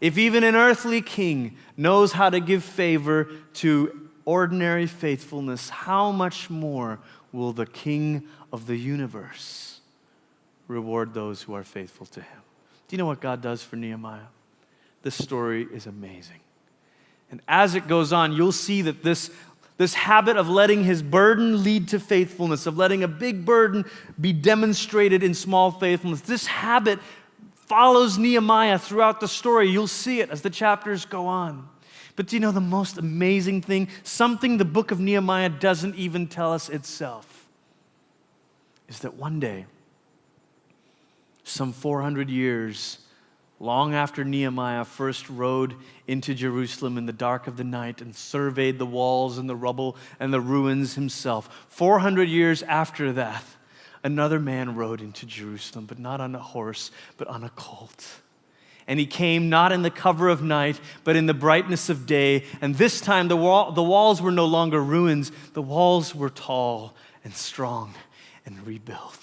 If even an earthly king knows how to give favor to ordinary faithfulness, how much more will the King of the universe reward those who are faithful to him? Do you know what God does for Nehemiah? This story is amazing. And as it goes on, you'll see that this habit of letting his burden lead to faithfulness, of letting a big burden be demonstrated in small faithfulness, this habit follows Nehemiah throughout the story. You'll see it as the chapters go on. But do you know the most amazing thing? Something the book of Nehemiah doesn't even tell us itself is that one day, some 400 years, long after Nehemiah first rode into Jerusalem in the dark of the night and surveyed the walls and the rubble and the ruins himself, 400 years after that, another man rode into Jerusalem, but not on a horse, but on a colt. And he came not in the cover of night, but in the brightness of day. And this time the walls were no longer ruins. The walls were tall and strong and rebuilt.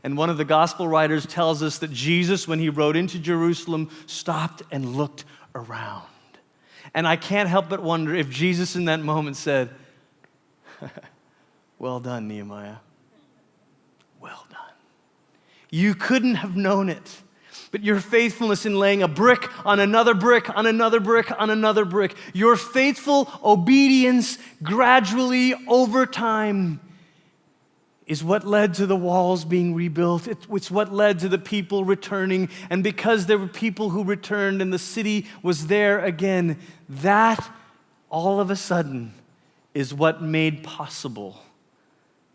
And one of the gospel writers tells us that Jesus, when he rode into Jerusalem, stopped and looked around. And I can't help but wonder if Jesus in that moment said, "Well done, Nehemiah. Well done. You couldn't have known it, but your faithfulness in laying a brick on another brick, on another brick, on another brick, your faithful obedience gradually over time is what led to the walls being rebuilt. It's what led to the people returning. And because there were people who returned and the city was there again, that all of a sudden is what made possible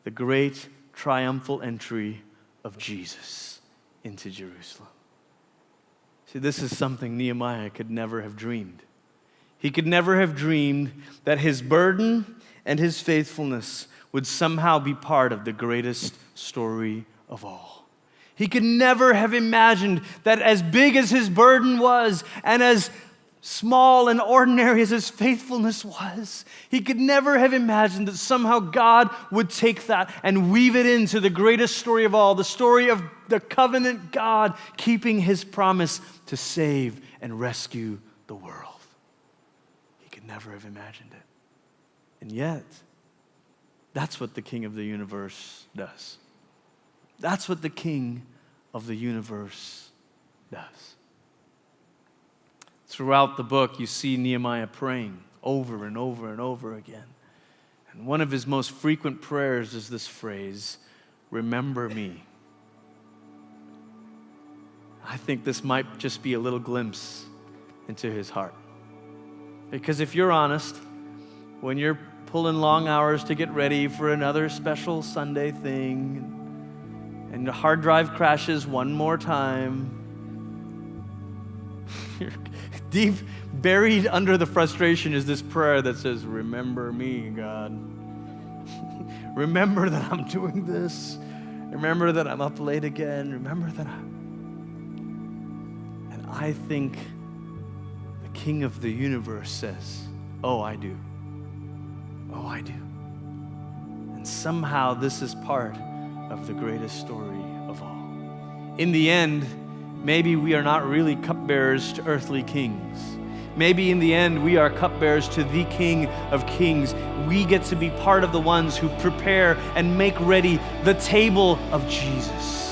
the great triumphal entry of Jesus into Jerusalem. See, this is something Nehemiah could never have dreamed. He could never have dreamed that his burden and his faithfulness would somehow be part of the greatest story of all. He could never have imagined that as big as his burden was and as small and ordinary as his faithfulness was, he could never have imagined that somehow God would take that and weave it into the greatest story of all, the story of the covenant God keeping his promise to save and rescue the world. He could never have imagined it. And yet, that's what the King of the universe does. That's what the King of the universe does. Throughout the book, you see Nehemiah praying over and over and over again. And one of his most frequent prayers is this phrase, "Remember me." I think this might just be a little glimpse into his heart. Because if you're honest, when you're pulling long hours to get ready for another special Sunday thing, and the hard drive crashes one more time, you're deep buried under the frustration is this prayer that says, "Remember me, God. Remember that I'm doing this. Remember that I'm up late again. Remember that And I think the King of the universe says, "Oh, I do. Oh, I do." And somehow this is part of the greatest story of all. In the end, maybe we are not really cupbearers to earthly kings. Maybe in the end, we are cupbearers to the King of Kings. We get to be part of the ones who prepare and make ready the table of Jesus.